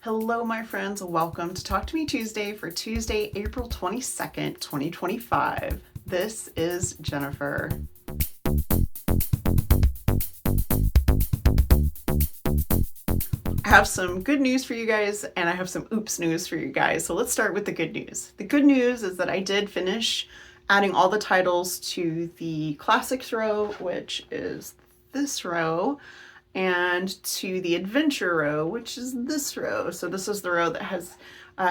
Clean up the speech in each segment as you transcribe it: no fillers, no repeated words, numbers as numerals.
Hello, my friends. Welcome to Talk to Me Tuesday for Tuesday, April 22nd, 2025. This is Jennifer. I have some good news for you guys and I have some oops news for you guys. So let's start with the good news. The good news is that I did finish adding all the titles to the classics row, which is this row, and to the adventure row, which is this row. So this is the row that has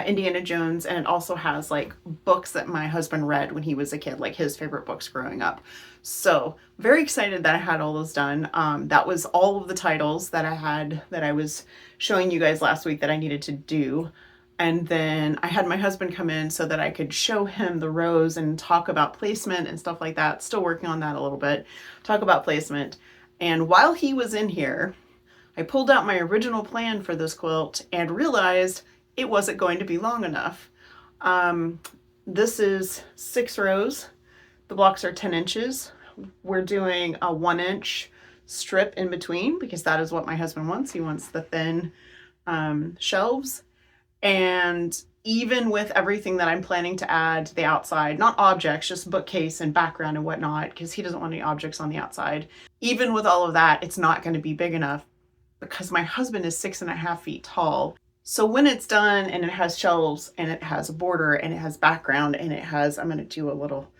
Indiana Jones, and it also has like books that my husband read when he was a kid, like his favorite books growing up. So very excited that I had all those done. That was all of the titles that I was showing you guys last week that I needed to do. And then I had my husband come in so that I could show him the rows and talk about placement and stuff like that. Still working on that a little bit, talk about placement. And while he was in here, I pulled out my original plan for this quilt and realized it wasn't going to be long enough. This is 6 rows. The blocks are 10 inches. We're doing a 1-inch strip in between because that is what my husband wants. He wants the thin shelves. And even with everything that I'm planning to add to the outside, not objects, just bookcase and background and whatnot, because he doesn't want any objects on the outside. Even with all of that, it's not going to be big enough because my husband is 6.5 feet tall. So when it's done and it has shelves and it has a border and it has background and it has, I'm going to do a little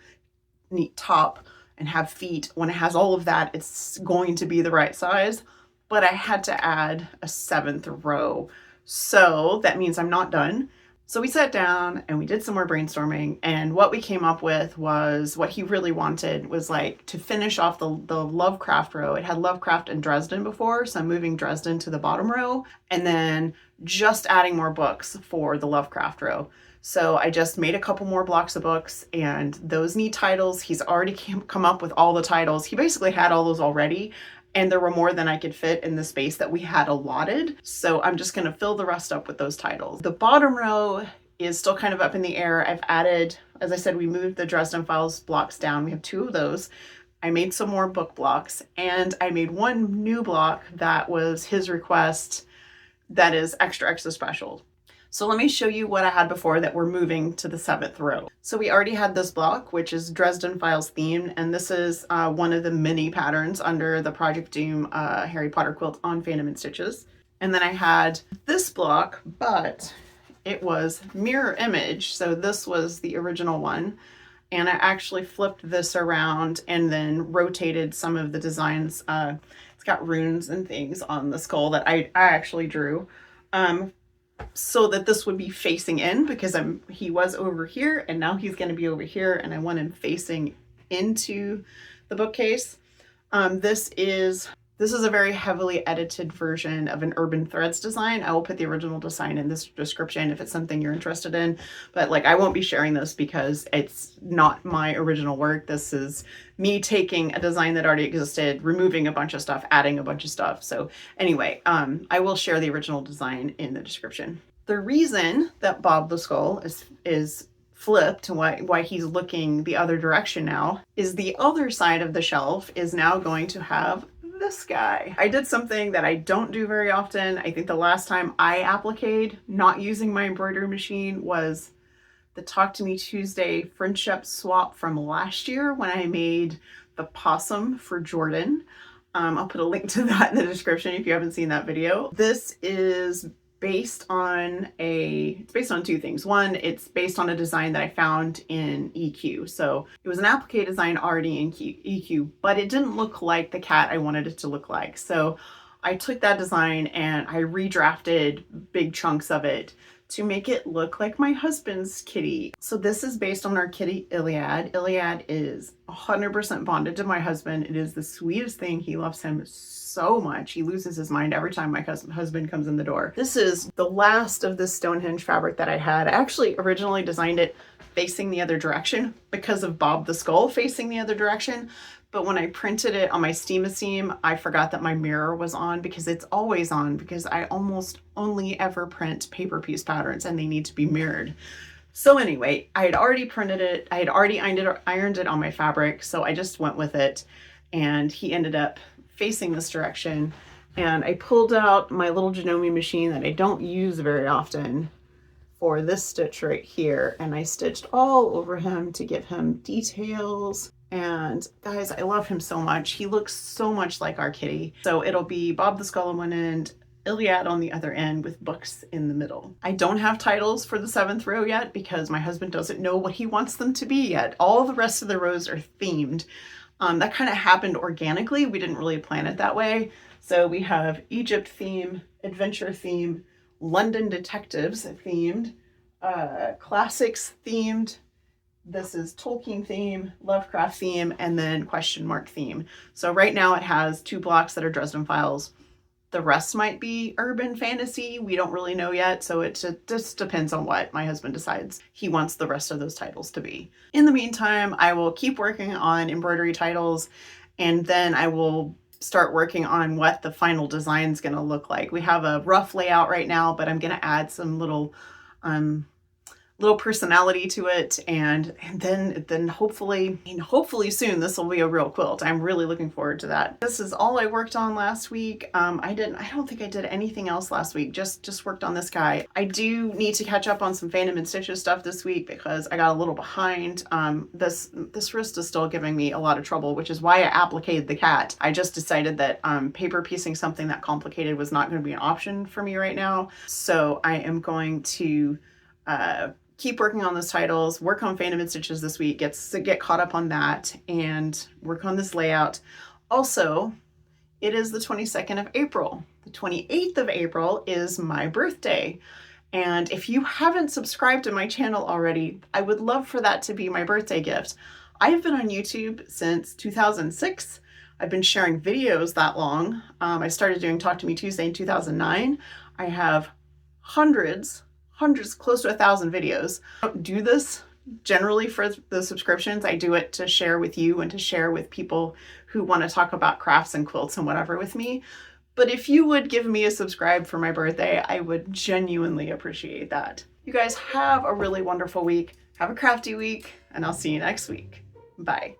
neat top and have feet. When it has all of that, it's going to be the right size. But I had to add a 7th row. So that means I'm not done. So we sat down and we did some more brainstorming, and what we came up with was what he really wanted was like to finish off the Lovecraft row. It had Lovecraft and Dresden before, so I'm moving Dresden to the bottom row and then just adding more books for the Lovecraft row. So I just made a couple more blocks of books, and those need titles. He's already come up with all the titles. He basically had all those already. And there were more than I could fit in the space that we had allotted. So I'm just going to fill the rest up with those titles. The bottom row is still kind of up in the air. I've added, as I said, we moved the Dresden Files blocks down. We have 2 of those. I made some more book blocks, and I made one new block that was his request that is extra, extra special. So let me show you what I had before that we're moving to the 7th row. So we already had this block, which is Dresden Files themed, and this is one of the mini patterns under the Project Doom Harry Potter quilt on Phantom and Stitches. And then I had this block, but it was mirror image. So this was the original one. And I actually flipped this around and then rotated some of the designs. It's got runes and things on the skull that I actually drew. So that this would be facing in, because he was over here and now he's going to be over here, and I want him facing into the bookcase. This is a very heavily edited version of an Urban Threads design. I will put the original design in this description if it's something you're interested in, but like I won't be sharing this because it's not my original work. This is me taking a design that already existed, removing a bunch of stuff, adding a bunch of stuff. So anyway, I will share the original design in the description. The reason that Bob the Skull is flipped, why he's looking the other direction now, is the other side of the shelf is now going to have this guy. I did something that I don't do very often. I think the last time I appliqued not using my embroidery machine was the Talk to Me Tuesday friendship swap from last year when I made the possum for Jordan. I'll put a link to that in the description if you haven't seen that video. This is based on 2 things. One, it's based on a design that I found in EQ. So it was an applique design already in EQ, but it didn't look like the cat I wanted it to look like. So I took that design and I redrafted big chunks of it to make it look like my husband's kitty. So this is based on our kitty Iliad. Iliad is 100% bonded to my husband. It is the sweetest thing. He loves him so much. He loses his mind every time my husband comes in the door. This is the last of this Stonehenge fabric that I had. I actually originally designed it facing the other direction because of Bob the Skull facing the other direction. But when I printed it on my Steam, I forgot that my mirror was on, because it's always on, because I almost only ever print paper piece patterns and they need to be mirrored. So anyway, I had already printed it. I had already ironed it on my fabric. So I just went with it, and he ended up facing this direction. And I pulled out my little Janome machine that I don't use very often for this stitch right here, and I stitched all over him to give him details. And guys, I love him so much. He looks so much like our kitty. So it'll be Bob the Skull on one end, Iliad on the other end with books in the middle. I don't have titles for the 7th row yet because my husband doesn't know what he wants them to be yet. All the rest of the rows are themed. That kind of happened organically. We didn't really plan it that way. So we have Egypt theme, adventure theme, London detectives themed, classics themed. This is Tolkien theme, Lovecraft theme, and then question mark theme. So right now it has 2 blocks that are Dresden Files. The rest might be urban fantasy. We don't really know yet. So it just depends on what my husband decides he wants the rest of those titles to be. In the meantime, I will keep working on embroidery titles, and then I will start working on what the final design is going to look like. We have a rough layout right now, but I'm going to add some little personality to it, and then hopefully soon this will be a real quilt. I'm really looking forward to that. This is all I worked on last week. I don't think I did anything else last week. Just worked on this guy. I do need to catch up on some Phantom and Stitches stuff this week because I got a little behind. This wrist is still giving me a lot of trouble, which is why I appliqued the cat. I just decided that paper piecing something that complicated was not going to be an option for me right now. So I am going to keep working on those titles, work on Phantom and Stitches this week, get caught up on that, and work on this layout. Also, it is the 22nd of April. The 28th of April is my birthday. And if you haven't subscribed to my channel already, I would love for that to be my birthday gift. I've been on YouTube since 2006. I've been sharing videos that long. I started doing Talk to Me Tuesday in 2009. I have hundreds, close to 1,000 videos. I don't do this generally for the subscriptions. I do it to share with you and to share with people who want to talk about crafts and quilts and whatever with me. But if you would give me a subscribe for my birthday, I would genuinely appreciate that. You guys have a really wonderful week. Have a crafty week, and I'll see you next week. Bye.